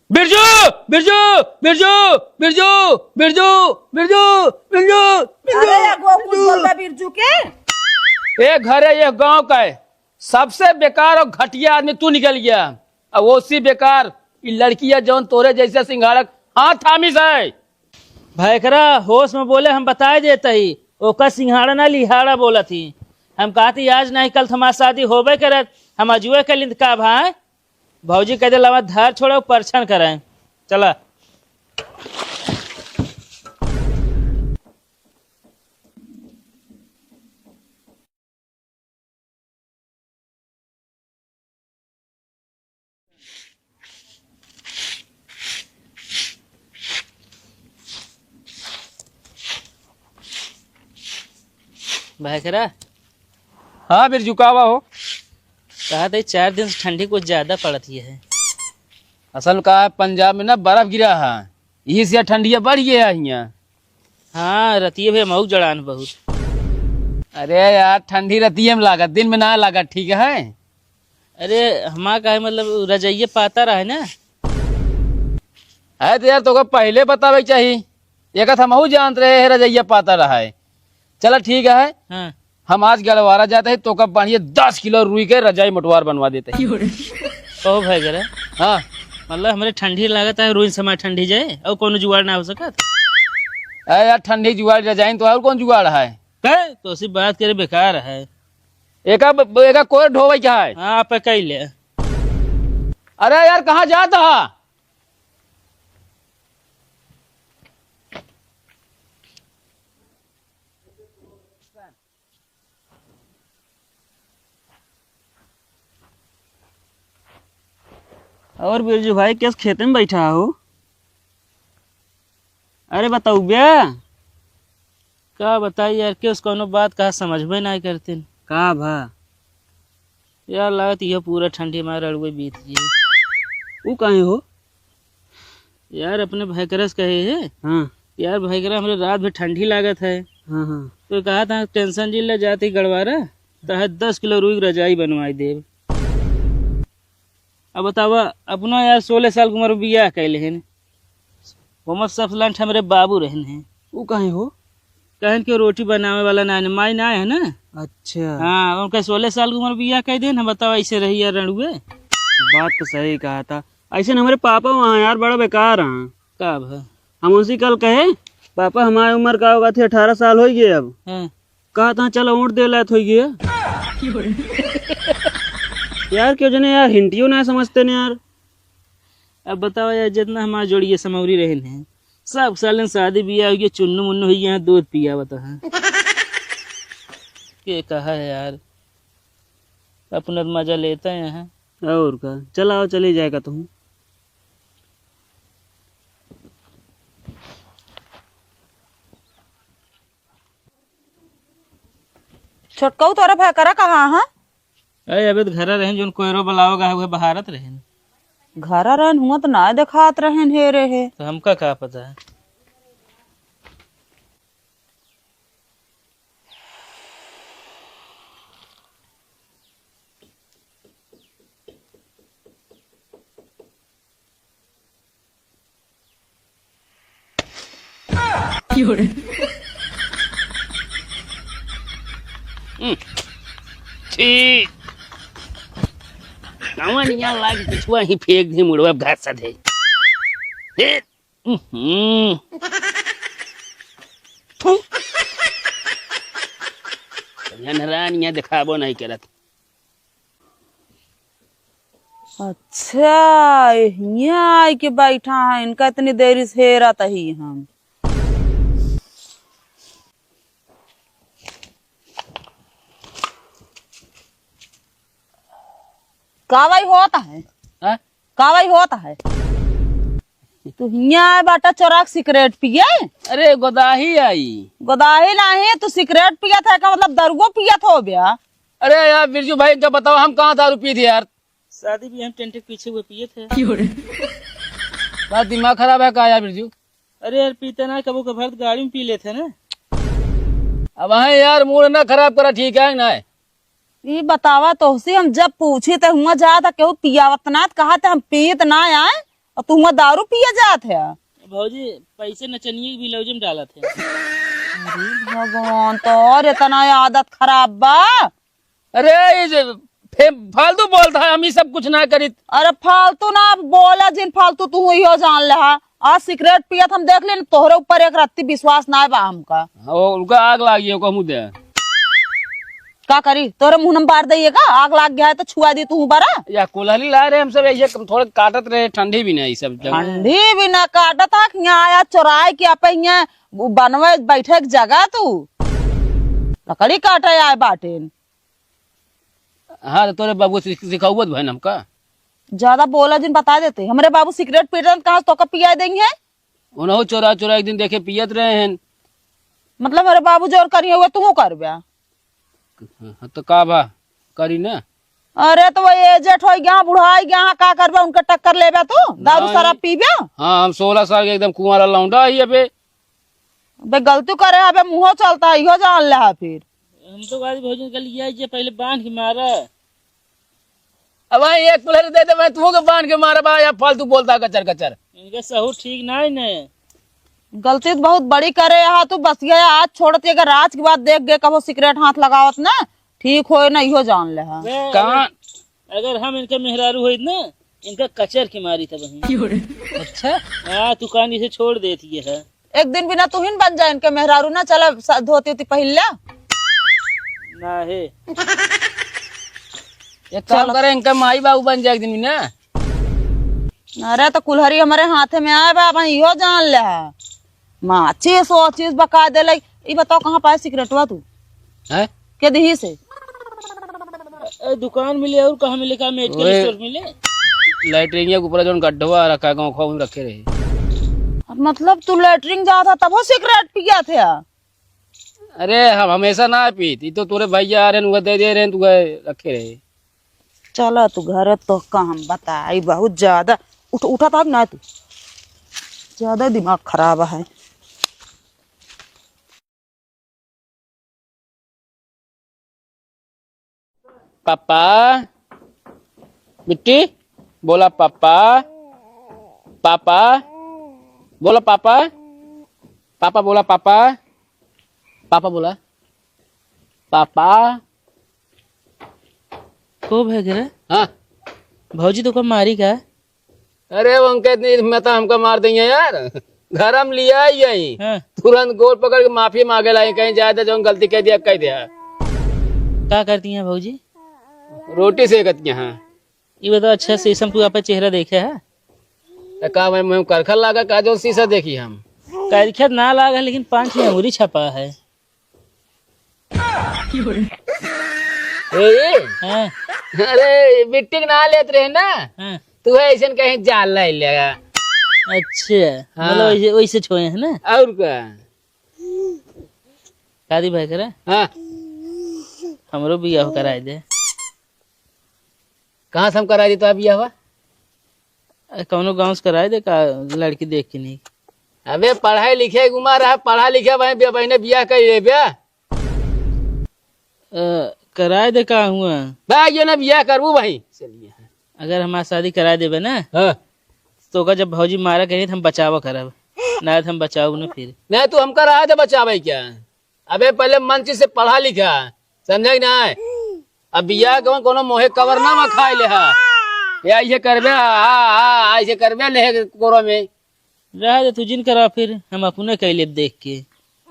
बिरजू बिरजू बिरजू बिरजू बिरजू बिरजू बिरजू अरे ये गोकुल बोल रहा बिरजू के। एक घर है, ये गांव का है। सबसे बेकार और घटिया आदमी तू निकल गया। अब उसी बेकार ये लड़की है जौन तोरे जैसे सिंघाड़क हाथ थामिस है। भैकरा होश में बोले हम बताए देते ही ओका सिंघाड़ा ना लिहाड़ा बोला थी। हम कहती आज नहीं कल हमारी शादी होबे करे, हम अजुए के लिंद का भाई भौजी कह दे लवा धार छोड़ो परछन करें। चला भैकरा। हाँ बिरजू कावा हो। कहा था 4 दिन से ठंडी कुछ ज्यादा पड़ती है। असल का है पंजाब में ना बर्फ गिरा है, यही से ठंडिया बढ़ गया है यहाँ। हाँ रतिये भी मऊ जड़ान बहुत। अरे यार ठंडी रतिये में लागत, दिन में ना लागत, ठीक है। अरे हमारा का है मतलब रजाइये पाता रहा है ना। है तो यार तो पहले बतावे चाहिए। एक हम जानते रहे रजैया पाता रहा है। चलो ठीक है, हाँ हम आज गलवारा जाते हैं तो कब बढ़िया 10 किलो रुई के रजाई मटवार बनवा देते हैं। ओ भैकरा, हाँ मतलब हमारे ठंडी लागत है, रोज समय ठंडी जाए और कोनो जुगाड़ ना हो सकत। अरे यार ठंडी जुगाड़ रजाई तो और कौन जुगाड़ है। कहे तो उसी बात करे बेकार है। एका कोर ढोवे क्या है। हाँ आप कही ले। अरे यार कहाँ जाता है। और बिरजू भाई कैसे खेते में बैठा हो। अरे बताऊ भैया का बताई यार के उस कोनो बात कहा समझ में नहीं करते का भा यार लागत यह पूरा ठंडी मार अड़ुए बीत गई। वो कहीं हो यार अपने भैकरस कहे है। हाँ यार भैकरा हमारे रात में ठंडी लागत है। हाँ हाँ तो कहा था टेंशन जिले जाती गड़वारा तो 10 किलो रुई रजाई बनवाई देव। अब बतावा अपना यार 16 साल की उम्र में बियाह कैले हैं। मोहम्मद सफलान हमारे बाबू रहन हैं। वो कहीं हो कहन के रोटी बनावे वाला ना माई ना है ना। अच्छा हाँ उनका 16 साल की उम्र बियाह कह दे ना। बताओ ऐसे रही यार रणुए। बात तो सही कहा था। ऐसे हमारे पापा वहाँ यार बड़ा बेकार हैं का भा। हम उसी कल कहे पापा हमारी उम्र का होगा थी 18 साल हो गए। अब कहा था चलो ऊँट दे लात हो गया। यार क्यों जने यार हिंटियो ना समझते ने यार। अब बताओ यार जितना हमारे जोड़िए समौरी रहन है सब साल शादी बियाह हुई चुन्नू मुन्नू हुई यहाँ दूध पिया बता है। के कहा है यार अपना मजा लेता है यहाँ। और का चलाओ चले जाएगा तुम। छोटकऊ तोरा भैकरा कहाँ है। अरे अबे तो घर रहन जो कोयरो बुलाओगा वह बहारत रहन। घरा रहन हुआ तो ना दिखात रहन हे रे हे। तो हमका क्या पता है। ठीक गावनिया लाग पिछुआ ही फेंक दी मुड़वा घास दे। रानिया दिखाबो नहीं करत। अच्छा यहाँ आई के बैठा है इनका इतनी देरी से हेरा तही हम। कावाई होता है कावाई होता है। तू यहाँ बाटा चोराक सिगरेट पिए। अरे गोदाही आई। गोदाही नहीं तू सिगरेट पिया था का मतलब दरुगो पिया था ब्या। अरे यार बिरजू भाई जब बताओ हम कहाँ दारू पी थे यार। शादी भी हम टेंट के पीछे हुए पिए थे। बात दिमाग खराब है का यार बिरजू। अरे यार पीते ना कबो कभार गाड़ी में पी लेते ना। अब वहाँ यार मूड ना खराब करा, ठीक है ना। ये बतावा तो हम जब पूछे तो हुआ जा था केहू पियावत ना कहा था हम पियत ना आए और तुम दारू पिए जात है। भौजी पैसे नचनिए भी लौजे में डाला थे। अरे भगवान, तो और इतना आदत खराब बा। अरे ये फालतू बोलता है, हम ही सब कुछ ना करी। अरे फालतू ना बोला, जिन फालतू तू इहो जान ले। आज सिगरेट पियत हम देख ले, तोहरे ऊपर एक रत्ती विश्वास ना बा हमका। उनका आग लागी है मुँह दे। का करी, तोरे मुंह में बार दइएगा, आग लाग गया है तो छुआ दी तू बारा। या कुल्हड़ी ला रहे हम सब, ये थोड़े काटत रहे, ठंडी भी नहीं सब जगह। ठंडी भी ना काटत था, यहाँ आया चोराए के आप यहाँ बनवे बैठे के जगह तू लकड़ी काटे आए बाटे। हाँ तो तोरे बाबू सिखाऊत भाई हमका। ज्यादा बोला जिन बता देते, हमारे बाबू सिगरेट पी रहे कहाँ तो पिया देंगे। उन्होंने चोरा चोरा एक दिन देखे पियत रहे हैं। मतलब हमारे बाबू जोर करिए हुए तू कर ब्या। तो का बा करी ना। अरे तो वो एजेट हो गया, बुढ़ाई गया, का करबा उनका टक्कर लेबा तू, दारू शराब पीबा। हाँ हम 16 साल के एकदम कुंवारा लौंडा ही अबे। बे गलती करे अबे मुंह चलता इहो जान ले। फिर हम तो गाड़ी भोजन कर लिया जे पहले बांध के मारा। अब भाई एक कुल्हड़ी दे दे, मैं तू के बांध के मारा बा, या फालतू बोलता कचर कचर। इनका सहू ठीक ना है ने। गलती तो बहुत बड़ी करे यहाँ तू, बस गया आज छोड़ती, अगर आज की बात देख गए कबो सिगरेट हाथ लगावत ना ठीक हो ना, इहो जान ले। कहाँ अगर हम इनका मेहरारू होइत ना, इनका कचर की मारी था वहीं। अच्छा हाँ तू कानी से छोड़ देती है। एक दिन बिना तू ही बन जाए इनके मेहरारू ना, चला धोती होती पहले ना है। एक काम करे, इनका माई बाबू बन जाए एक दिन ना। अरे तो कुल्हड़ी हमारे हाथे में आए बा, इहो जान ले। माचिस वो चीज बका दे। ये बताओ कहाँ पाए सिगरेट हुआ तू है के दही से? दुकान मिले और कहाँ मिले, का मेडिकल स्टोर मिले। लैटरिन के ऊपर जो गड्ढवा रखा गाँव खो रखे रहे। मतलब तू लेटरिन जा था तब वो सिगरेट पिया थे? अरे हम हमेशा ना पीती, तो तोरे भैया आ रहे दे दे रहे तू रखे रहे। चलो तू घर तो काम बताई, बहुत ज्यादा उठा था ना, तू ज्यादा दिमाग खराब है। पापा मिट्टी बोला, पापा पापा बोला, पापा पापा बोला, पापा पापा बोला, पापा को भाग रहा। हाँ भौजी तो कब मारी का? अरे वो उनके इतनी हिम्मत हमका मार देंगे यार। घर हम लिया ही यही, हाँ। तुरंत गोल पकड़ के माफी मांगे लाई, कहीं जाए जो गलती कह दिया कह दिया। क्या करती हैं भौजी? रोटी सेकती हैं। ये बताओ, अच्छा शीशम तू आपका चेहरा देखे है? का मैं करखल लागा का जो शीशा देखी हम करखत ना लागा, लेकिन 5 अंगूरी छपा है। हाँ, अरे मिट्टी ना लेते रहे ना, हाँ। तू ऐसे कहीं जाल ला लेगा। अच्छा हाँ। मतलब वैसे छोए है ना। और क्या शादी भाई करा, हाँ हमरो बियाह कराए दे। कहाँ से हम करा दी तो अभी हवा। कौनो गाँव से कराए दे का, लड़की देख के नहीं। अबे पढ़ाई लिखे घुमा रहा, पढ़ा लिखा बहने बियाह कर ले ब्याह कराए दे का हुआ। भाई ये ना बियाह करबू भाई। चलिए अगर हमारा शादी कराए देबे ना, हाँ। तो का जब भौजी मारा कही तो हम बचावा करब, ना तो हम बचाओ ना। फिर नहीं तू हमका रहा था बच्चा भाई क्या। अबे पहले मन से पढ़ा लिखा, समझे ना। अब बियाह कौन कोनो मोहे कवर ना खाए ले हा, या ये करबे ऐसे करबे ले कोरो में रह दे, तू जिन करा फिर हम अपने कैले देख के।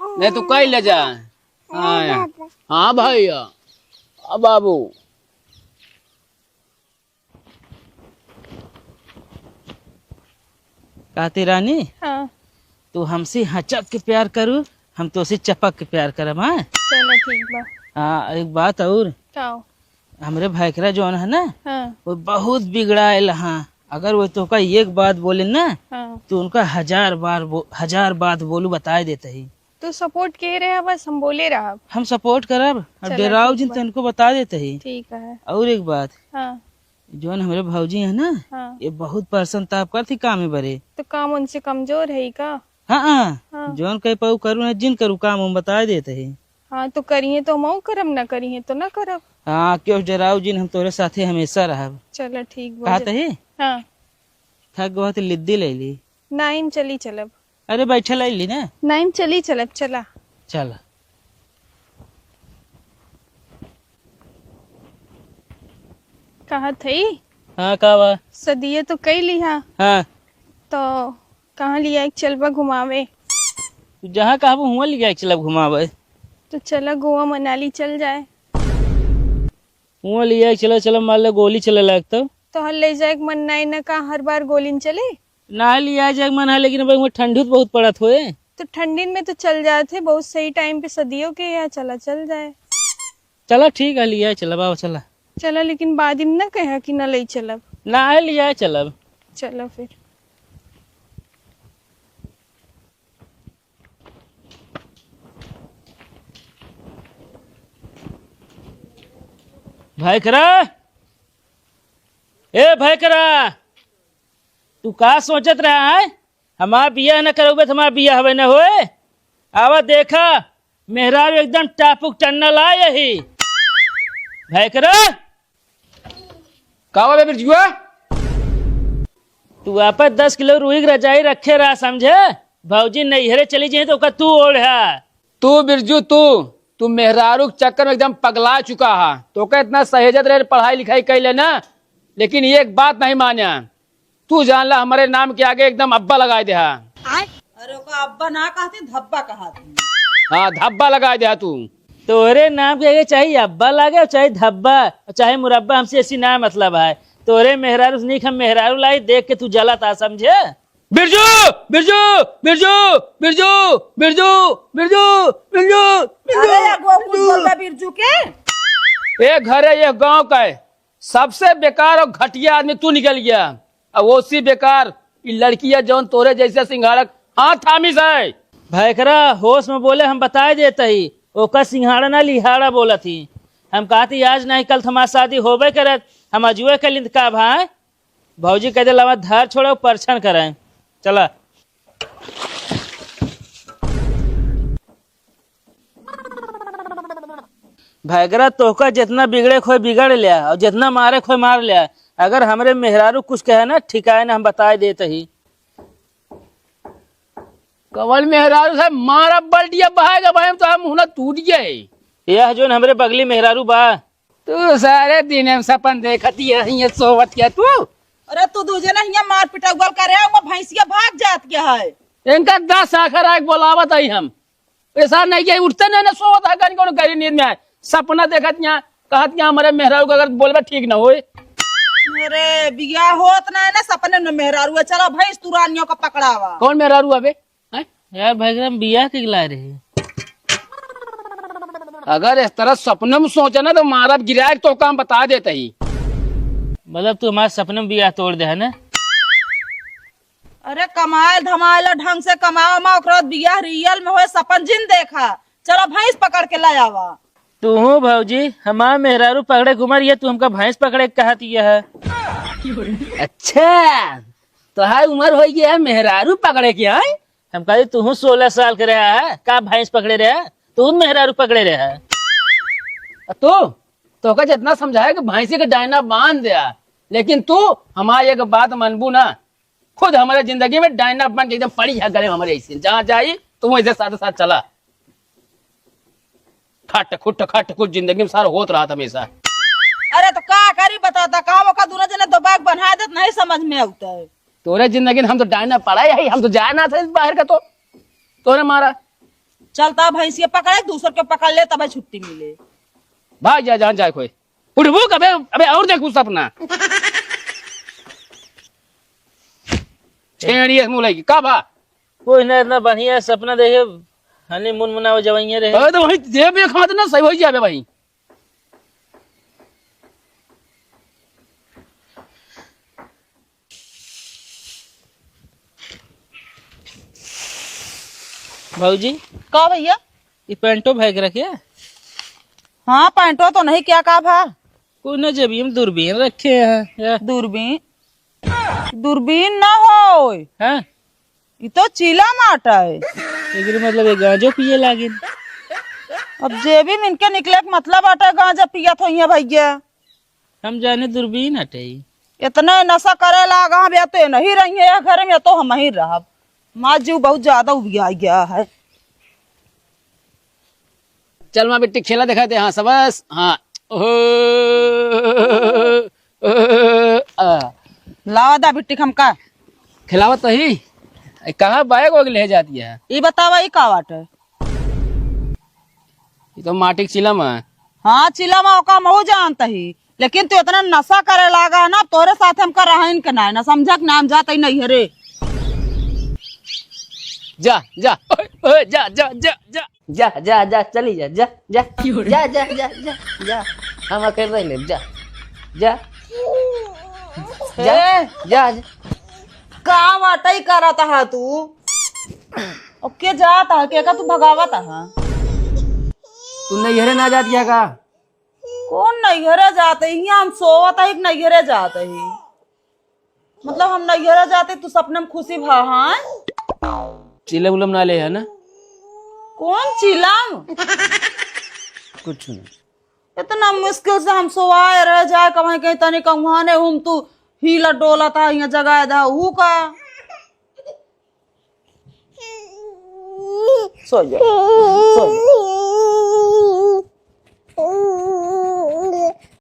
नहीं तू कह ले जा। हाँ भैया बाबू। कहते रानी, हाँ तू हमसे हचक के प्यार करू, हम तो से चपक के प्यार करब। हाँ चलो ठीक बा। हाँ, एक बात और, का? हमरे भाईकरा जौन है ना, हाँ वो बहुत बिगड़ायल। हाँ, अगर वो तो का एक बात बोले ना, हाँ तो उनका 1000 बात बोलू बताए देते ही। तू सपोर्ट के रहे, बस हम बोले रहा। हम सपोर्ट करब, अब चलो डेराव ठीक जिन बा। तो उनको बता देते ही। ठीक है। और एक बात, हाँ जौन हमारे भौजी है ना, हाँ ये बहुत पर्सन ताप करती काम में बरे। तो काम उनसे कमजोर है का? हाँ हाँ, हाँ। जौन कहीं पाऊ करू ना, जिन करू काम हम बता देते ही। हाँ तो करिए तो मऊ करब, ना करिए तो ना करब। हाँ, क्यों डराव जिन, हम तोरे साथे हमेशा रहब। चलो ठीक बा। कहते ही हाँ थक गवा तो लिद्दी ले ली। नाइम चली चलब। अरे बैठे लाई ली ना। नाइम चली चलब चला। चल कहा थई हाँ का बा। सदिये तो कई लिहा हाँ तो कहाँ लिया एक चलबा घुमावे। तू जहाँ कहा हुआ ले जाए चलब घुमावे। तो चला गोवा मनाली चल जाए। हुआ ले जाए चलो चलो मान लो गोली चले लगता तो हल ले जाए मन नाई न का हर बार गोलिन चले। ना लिया जाए मन है, लेकिन भाई ठंडी तो बहुत पड़त हुए। तो ठंडीन में तो चल जाते बहुत सही टाइम पे सदियों के यहाँ चला चल जाए। चलो ठीक है लिया चल बाबा चला। चला लेकिन बाद में न कहा कि न ले चलब। ना है लिया चलब। चलो फिर। भाई करा ए भाई करा तू का सोचत रहा है? हमार बिया न करोगे तो हमार बिया हवे न होए। आवा देखा मेहरारू एकदम टापुक टन्नल आ यही। भाई करा का बे बिरजुआ? तू आपस 10 किलो रुई की रजाई रखे रहा समझे। भौजी नैहरे चली जाए तो ओका तू ओढ़ है। तू बिरजू तू मेहरारू के चक्कर में एकदम पगला चुका है। तो का इतना सहेजत रहे पढ़ाई लिखाई कैले ना, लेकिन ये एक बात नहीं मान्या। तू जान ला हमारे नाम के आगे एकदम अब्बा लगा दे। अरे ओका अब्बा ना कहती धब्बा कहती। हाँ धब्बा लगा दे तू। तोरे नाम के आगे चाहे अब्बा लागे और चाहे धब्बा और चाहे मुरब्बा, हमसे ऐसी ना मतलब है। तोरे मेहरारू से नहीं हम मेहरारू लाई देख के तू जला था समझे। बिरजू बिरजू बिरजू बिरजू बिरजू बिरजू बिरजू अरे एगो कुछ बोलबा बिरजू के। एक घर है ये गांव का है, सबसे बेकार और घटिया आदमी तू निकल गया। अब वो सी बेकार ये लड़कियां जौन तोरे जैसे सिंघाड़क हाथ थामिस है। भाई करा होश में बोले हम बताए देते ही। ओका सिंघाड़ा ना लिहाड़ा बोला थी। हम कहती आज नहीं कल हमारी शादी होबे करत। हम अजुए के लिंद का भाई भौजी कह दिला धार छोड़ो परछन कराए। चला भैगरा तोहका जितना बिगड़े खोए बिगड़ लिया और जितना मारे खोए मार लिया। अगर हमरे मेहरारू कुछ कहे ना ठिकाए ना हम बताए देते ही। कवल मेहरारू साहब मारा बल्टिया बहाएगा भाई तो हम मुंह टूट गए। यह जो हमरे बगली मेहरारू बा। तू सारे दिन हम सपन देखती है ये सोवत क्या तू। अरे तू दूजे ना हिया मार पिटा गोल करे वो भैंसिया भाग जात क्या है। इनका 10 आखर आग बोलावत आई हम ऐसा नहीं कि उठते नहीं ना सोवत है कहीं कोनो गहरी नींद में आए। सपना देखत यहाँ कहत यहाँ हमारे मेहरारू को अगर बोलबा ठीक ना होए। अरे बिया होत ना है ना सपने में मेहरारू है। चलो भैंस तुरानियों का पकड़ावा। कौन मेहरारू अबे? यार भैगरा बिया के गिला रहे। अगर इस तरह सपने में सोचे ना तो मारा गिरा तो काम बता देते ही। मतलब तू हमारे सपने में बिया तोड़ दे है ना। अरे कमाल धमाल ढंग से कमावा मा ओकरा बिया रियल में होए सपन जिन देखा। चलो भैंस पकड़ के ले आवा। तू हूँ भौजी हमार मेहरारू पकड़े घुमर ये तू हमका भैंस पकड़े कहती है। अच्छा तो हाय उम्र हो गया है मेहरारू पकड़े के है। हम कहा तू हूँ 16 साल के रहा है का भैंस पकड़े रहा तू मेहरारू पकड़े रहा है। तो का जितना समझाया कि भैंसी के डायना बांध दिया, लेकिन तू हमारी एक बात मनबू ना। खुद हमारे जिंदगी में डायना बन के एकदम पड़ी है गले हमारे ऐसे जहाँ जाई तुम ऐसे साथ साथ चला। खट खुट जिंदगी में सारा होत रहा था हमेशा। अरे तो का करी बताता काम का दोनों जने दो बाग बना देत नहीं समझ में आता है। तोरे जिंदगी में हम तो डायना पड़ा ही हम तो जाए ना था बाहर का। तो तोरे मारा चलता भैंसिया पकड़े दूसर के पकड़ ले तब छुट्टी मिले। भाग जा जहाँ जाए कोई उठबू कबे अबे और देखू सपना छेड़िए मुँह लगी का बा। कोई ना इतना बढ़िया सपना देखे हनीमून मनाओ जवाइया रहे। तो वही जेब में खाते ना सही हो जाए भाई। भौजी का भैया ये पैंटो भाग रखे। हाँ पैंटो तो नहीं क्या का भा। कोई न जेबी में दूरबीन रखे हैं। दूरबीन दूरबीन ना हो हाँ ये तो चीला माटा है। मतलब ये गांजो पिए लागे। अब जेबी में इनके निकले का मतलब आटा गांजा पिया तो भैया। हम जाने दूरबीन हटे इतने नशा करे लागा हम या तो नहीं रही है घर में या तो हम ही रह। माँ जीव बहुत ज्यादा उबिया गया है। चल माँ बेटी खेला दिखाते, हाँ सबस, हाँ ओहो, लावा दा बिट्टी हमका। खिलावत तो ही कहाँ बैग वैग ले जाती है। ये बतावा ये का बात है? ये तो माटी के चिलम है। हाँ चिला माँ का मऊ जानता ही, लेकिन तू इतना नशा करे लागा है ना, तोरे साथ हम कर रहा के ना ना समझक नाम जाता ही नहीं हरे। जा जा ओए, ओए, जा जा जा जा जा जा जा चली जा जा जा जा जा जा जा जा हम अकेले रह ले, जा जा जा जा जा। का बात ही करता है तू? और के जाता है के का तू भगावत है? तू नैहरे ना जाती है का? कौन नैहरे जाते ही? हम सोवत है नैहरे जाते ही, मतलब हम नैहरे जाते तू सपने में खुशी भा। हाँ चिलम उलम ना ले है ना? कौन चिलम? कुछ नहीं। इतना मुश्किल से हम सोवाए रह जाए कहीं कहीं तनी कमुहाने हम तू हीला डोला था यहाँ जगह दा हु का। सो जा सो जा।